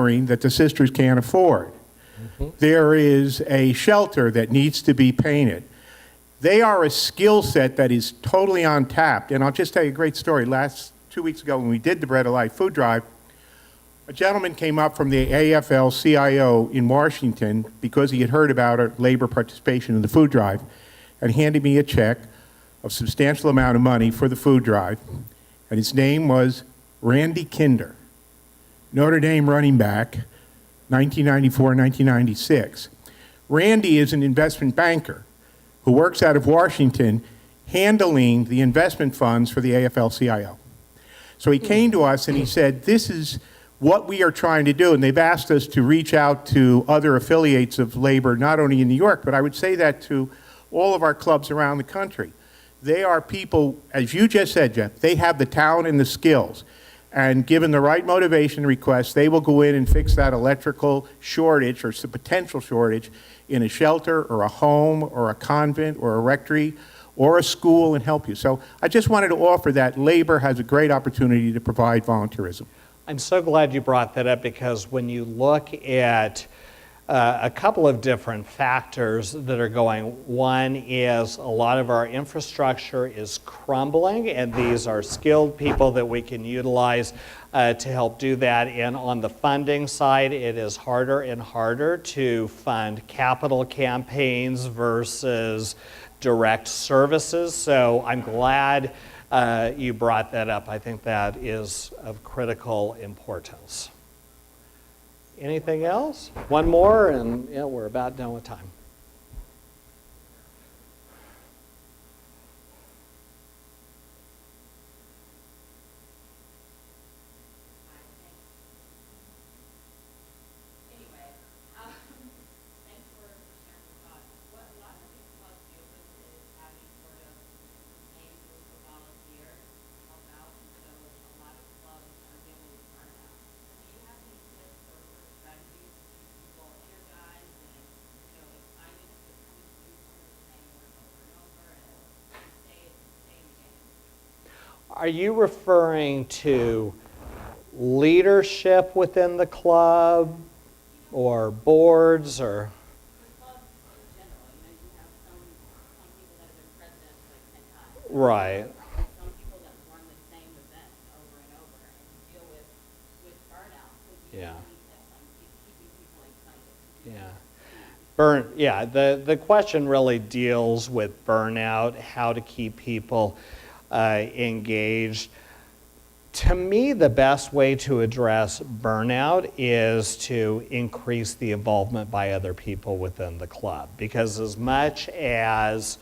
that the sisters can't afford. There is a shelter that needs to be painted. They are a skill set that is totally untapped. And I'll just tell you a great story. 2 weeks ago when we did the Bread of Life food drive, a gentleman came up from the AFL-CIO in Washington because he had heard about our labor participation in the food drive and handed me a check of substantial amount of money for the food drive. And his name was Randy Kinder, Notre Dame running back, 1994, 1996. Randy is an investment banker who works out of Washington handling the investment funds for the AFL-CIO. So he came to us and he said, this is what we are trying to do, and they've asked us to reach out to other affiliates of labor, not only in New York, but I would say that to all of our clubs around the country. They are people, as you just said, Jeff, they have the talent and the skills. And given the right motivation request, they will go in and fix that electrical shortage or potential shortage in a shelter or a home or a convent or a rectory or a school and help you. So I just wanted to offer that labor has a great opportunity to provide volunteerism. I'm so glad you brought that up, because when you look at a couple of different factors that are going, one is a lot of our infrastructure is crumbling, and these are skilled people that we can utilize to help do that. And on the funding side, it is harder and harder to fund capital campaigns versus direct services. So I'm glad you brought that up. I think that is of critical importance. Anything else? One more, and yeah, we're about done with time. Are you referring to leadership within the club or boards or? Right. Some people that run the same event over and over and deal with burnout. So you Yeah. need that keeping people excited. Yeah. The question really deals with burnout, how to keep people engaged. To me, the best way to address burnout is to increase the involvement by other people within the club. Because as much as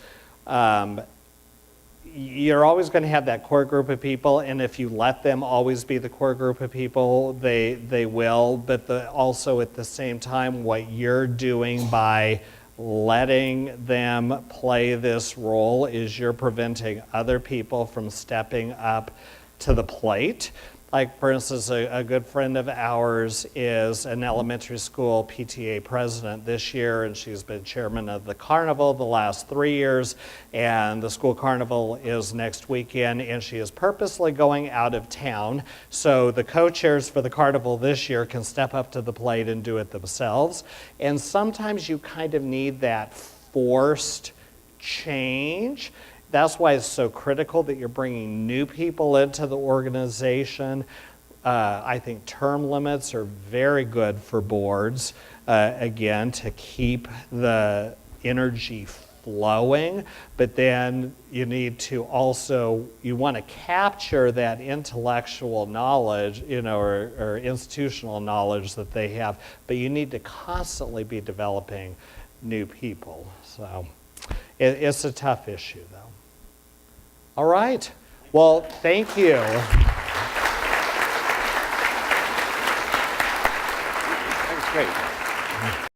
you're always going to have that core group of people, and if you let them always be the core group of people, they will. But also at the same time, what you're doing by letting them play this role is you're preventing other people from stepping up to the plate. Like, for instance, a good friend of ours is an elementary school PTA president this year, and she's been chairman of the carnival the last 3 years, and the school carnival is next weekend, and she is purposely going out of town so the co-chairs for the carnival this year can step up to the plate and do it themselves. And sometimes you kind of need that forced change. That's why it's so critical that you're bringing new people into the organization. I think term limits are very good for boards, again, to keep the energy flowing, but then you need to also, you want to capture that intellectual knowledge, or institutional knowledge that they have, but you need to constantly be developing new people. So it's a tough issue, though. All right. Well, thank you. That was great.